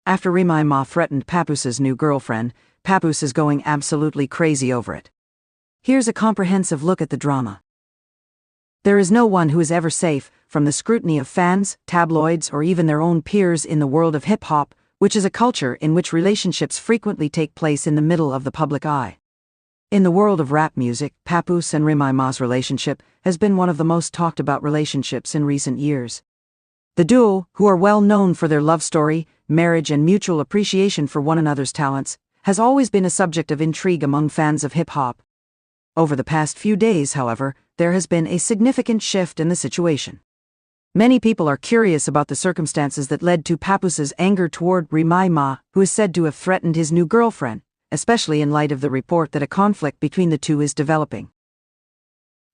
After Remy Ma threatened Papoose's new girlfriend, Papoose is going absolutely crazy over it. Here's a comprehensive look at the drama. There is no one who is ever safe from the scrutiny of fans, tabloids, or even their own peers in the world of hip-hop, which is a culture in which relationships frequently take place in the middle of the public eye. In the world of rap music, Papoose and Remy Ma's relationship has been one of the most talked about relationships in recent years. The duo, who are well known for their love story, marriage, and mutual appreciation for one another's talents, has always been a subject of intrigue among fans of hip-hop. Over the past few days, however, there has been a significant shift in the situation. Many people are curious about the circumstances that led to Papoose's anger toward Remy Ma, who is said to have threatened his new girlfriend, especially in light of the report that a conflict between the two is developing.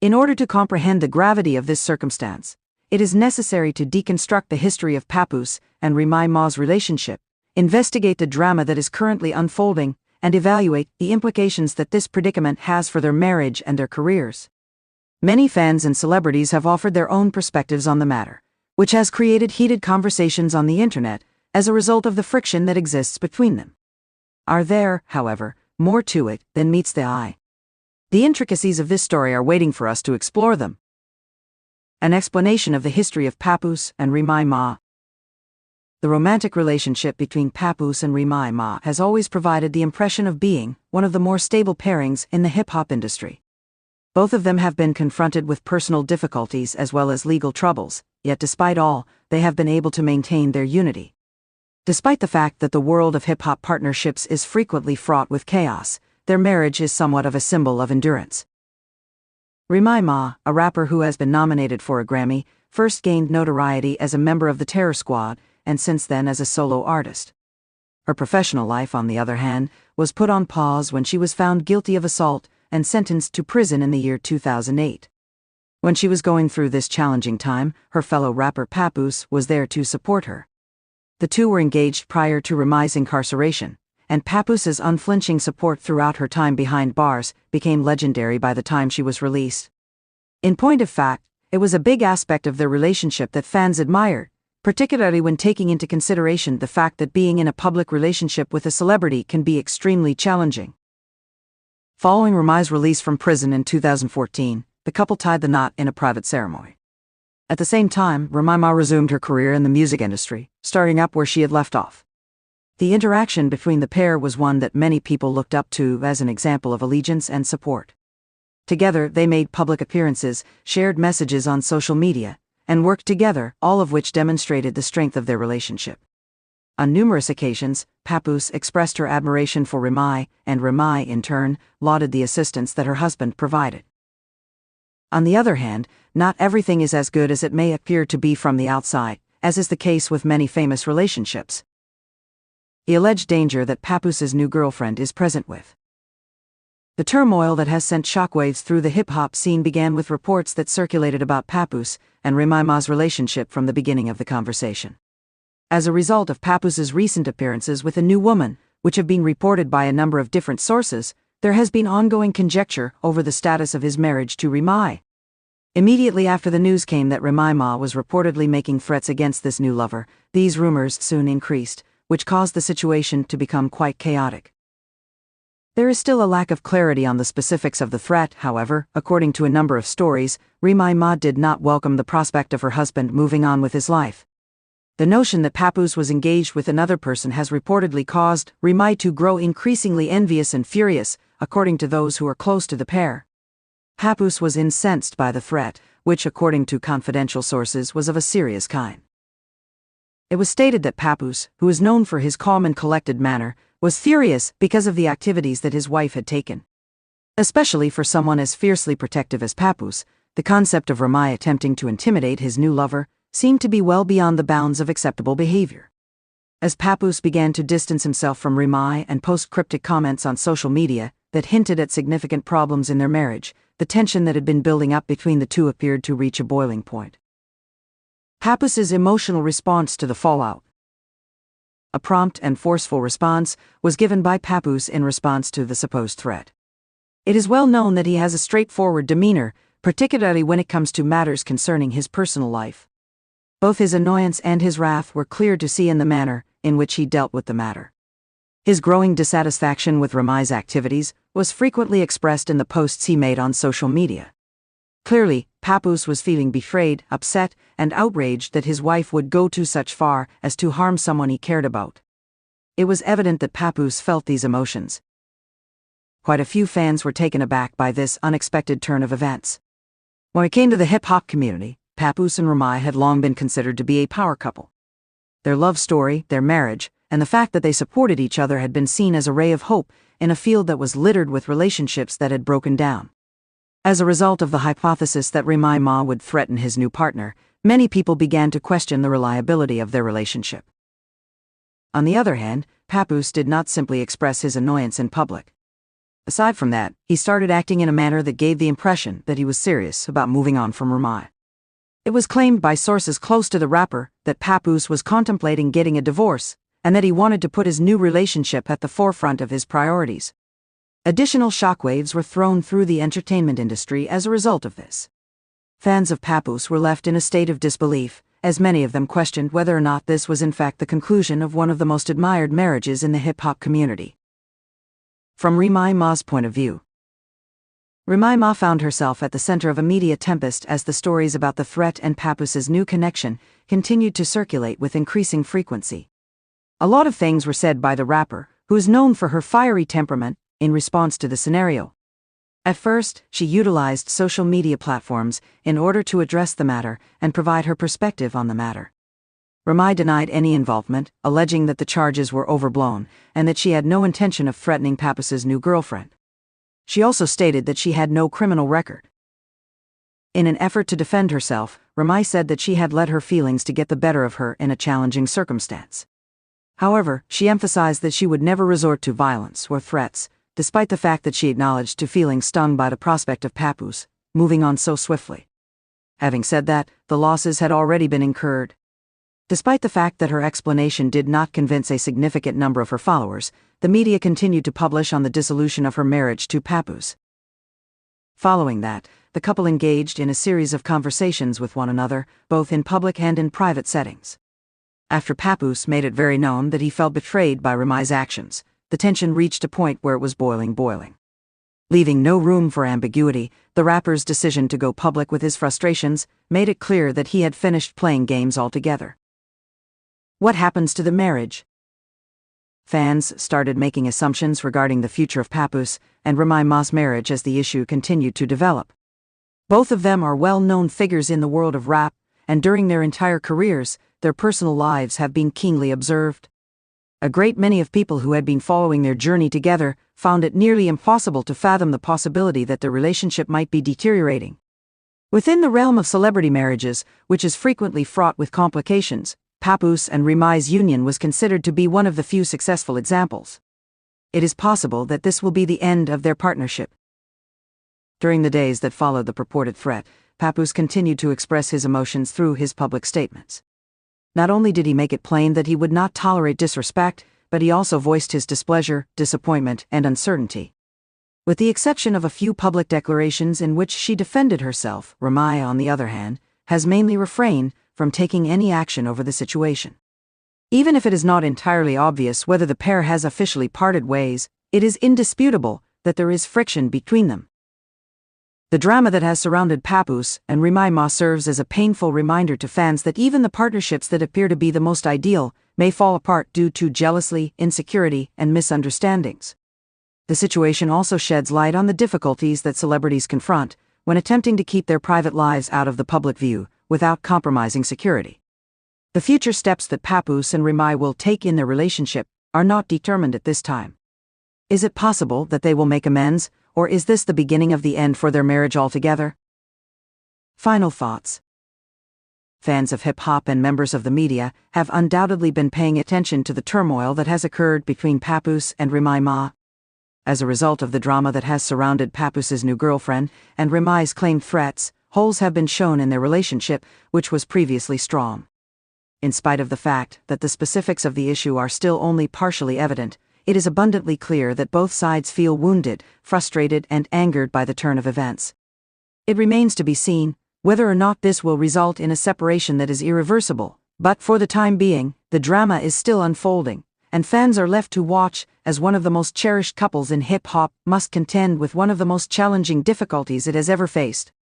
In order to comprehend the gravity of this circumstance, it is necessary to deconstruct the history of Papoose and Remy Ma's relationship, investigate the drama that is currently unfolding, and evaluate the implications that this predicament has for their marriage and their careers. Many fans and celebrities have offered their own perspectives on the matter, which has created heated conversations on the internet as a result of the friction that exists between them. Are there, however, more to it than meets the eye? The intricacies of this story are waiting for us to explore them. An explanation of the history of Papoose and Remy Ma. The romantic relationship between Papoose and Remy Ma has always provided the impression of being one of the more stable pairings in the hip-hop industry. Both of them have been confronted with personal difficulties as well as legal troubles, yet despite all, they have been able to maintain their unity. Despite the fact that the world of hip-hop partnerships is frequently fraught with chaos, their marriage is somewhat of a symbol of endurance. Remy Ma, a rapper who has been nominated for a Grammy, first gained notoriety as a member of the Terror Squad, and since then as a solo artist. Her professional life, on the other hand, was put on pause when she was found guilty of assault and sentenced to prison in the year 2008. When she was going through this challenging time, her fellow rapper Papoose was there to support her. The two were engaged prior to Remy's incarceration, and Papoose's unflinching support throughout her time behind bars became legendary by the time she was released. In point of fact, it was a big aspect of their relationship that fans admired, particularly when taking into consideration the fact that being in a public relationship with a celebrity can be extremely challenging. Following Remy's release from prison in 2014, the couple tied the knot in a private ceremony. At the same time, Remy Ma resumed her career in the music industry, starting up where she had left off. The interaction between the pair was one that many people looked up to as an example of allegiance and support. Together, they made public appearances, shared messages on social media, and worked together, all of which demonstrated the strength of their relationship. On numerous occasions, Papoose expressed her admiration for Remy, and Remy, in turn, lauded the assistance that her husband provided. On the other hand, not everything is as good as it may appear to be from the outside, as is the case with many famous relationships. The alleged danger that Papoose's new girlfriend is present with. The turmoil that has sent shockwaves through the hip-hop scene began with reports that circulated about Papoose and Remy Ma's relationship from the beginning of the conversation. As a result of Papoose's recent appearances with a new woman, which have been reported by a number of different sources, there has been ongoing conjecture over the status of his marriage to Remy. Immediately after the news came that Remy Ma was reportedly making threats against this new lover, these rumors soon increased, which caused the situation to become quite chaotic. There is still a lack of clarity on the specifics of the threat, however. According to a number of stories, Remy Ma did not welcome the prospect of her husband moving on with his life. The notion that Papoose was engaged with another person has reportedly caused Remy to grow increasingly envious and furious, according to those who are close to the pair. Papoose was incensed by the threat, which, according to confidential sources, was of a serious kind. It was stated that Papoose, who is known for his calm and collected manner, was furious because of the activities that his wife had taken. Especially for someone as fiercely protective as Papoose, the concept of Remy attempting to intimidate his new lover seemed to be well beyond the bounds of acceptable behavior. As Papoose began to distance himself from Remy and post cryptic comments on social media that hinted at significant problems in their marriage, the tension that had been building up between the two appeared to reach a boiling point. Papoose's emotional response to the fallout. A prompt and forceful response was given by Papoose in response to the supposed threat. It is well known that he has a straightforward demeanor, particularly when it comes to matters concerning his personal life. Both his annoyance and his wrath were clear to see in the manner in which he dealt with the matter. His growing dissatisfaction with Ramy's activities was frequently expressed in the posts he made on social media. Clearly, Papoose was feeling betrayed, upset, and outraged that his wife would go to such far as to harm someone he cared about. It was evident that Papoose felt these emotions. Quite a few fans were taken aback by this unexpected turn of events. When it came to the hip-hop community, Papoose and Ramy had long been considered to be a power couple. Their love story, their marriage, and the fact that they supported each other had been seen as a ray of hope in a field that was littered with relationships that had broken down. As a result of the hypothesis that Remy Ma would threaten his new partner, many people began to question the reliability of their relationship. On the other hand, Papoose did not simply express his annoyance in public. Aside from that, he started acting in a manner that gave the impression that he was serious about moving on from Ramy. It was claimed by sources close to the rapper that Papoose was contemplating getting a divorce, and that he wanted to put his new relationship at the forefront of his priorities. Additional shockwaves were thrown through the entertainment industry as a result of this. Fans of Papoose were left in a state of disbelief, as many of them questioned whether or not this was in fact the conclusion of one of the most admired marriages in the hip-hop community. From Remy Ma's point of view, Remy Ma found herself at the center of a media tempest as the stories about the threat and Papoose's new connection continued to circulate with increasing frequency. A lot of things were said by the rapper, who is known for her fiery temperament, in response to the scenario. At first, she utilized social media platforms in order to address the matter and provide her perspective on the matter. Ramy denied any involvement, alleging that the charges were overblown and that she had no intention of threatening Papoose's new girlfriend. She also stated that she had no criminal record. In an effort to defend herself, Ramy said that she had let her feelings to get the better of her in a challenging circumstance. However, she emphasized that she would never resort to violence or threats, despite the fact that she acknowledged to feeling stung by the prospect of Papoose moving on so swiftly. Having said that, the losses had already been incurred. Despite the fact that her explanation did not convince a significant number of her followers, the media continued to publish on the dissolution of her marriage to Papoose. Following that, the couple engaged in a series of conversations with one another, both in public and in private settings. After Papoose made it very known that he felt betrayed by Ramy's actions, the tension reached a point where it was boiling. Leaving no room for ambiguity, the rapper's decision to go public with his frustrations made it clear that he had finished playing games altogether. What happens to the marriage? Fans started making assumptions regarding the future of Papoose and Remy Ma's marriage as the issue continued to develop. Both of them are well-known figures in the world of rap, and during their entire careers, their personal lives have been keenly observed. A great many of people who had been following their journey together found it nearly impossible to fathom the possibility that their relationship might be deteriorating. Within the realm of celebrity marriages, which is frequently fraught with complications, Papoose and Ramy's union was considered to be one of the few successful examples. It is possible that this will be the end of their partnership. During the days that followed the purported threat, Papoose continued to express his emotions through his public statements. Not only did he make it plain that he would not tolerate disrespect, but he also voiced his displeasure, disappointment, and uncertainty. With the exception of a few public declarations in which she defended herself, Ramy, on the other hand, has mainly refrained from taking any action over the situation. Even if it is not entirely obvious whether the pair has officially parted ways, it is indisputable that there is friction between them. The drama that has surrounded Papoose and Remy Ma serves as a painful reminder to fans that even the partnerships that appear to be the most ideal may fall apart due to jealousy, insecurity, and misunderstandings. The situation also sheds light on the difficulties that celebrities confront when attempting to keep their private lives out of the public view without compromising security. The future steps that Papoose and Remy will take in their relationship are not determined at this time. Is it possible that they will make amends, or is this the beginning of the end for their marriage altogether? Final thoughts. Fans of hip-hop and members of the media have undoubtedly been paying attention to the turmoil that has occurred between Papoose and Remy Ma. As a result of the drama that has surrounded Papoose's new girlfriend and Remy's claimed threats, holes have been shown in their relationship, which was previously strong. In spite of the fact that the specifics of the issue are still only partially evident, it is abundantly clear that both sides feel wounded, frustrated, and angered by the turn of events. It remains to be seen whether or not this will result in a separation that is irreversible, But for the time being, the drama is still unfolding, and fans are left to watch as one of the most cherished couples in hip-hop must contend with one of the most challenging difficulties it has ever faced.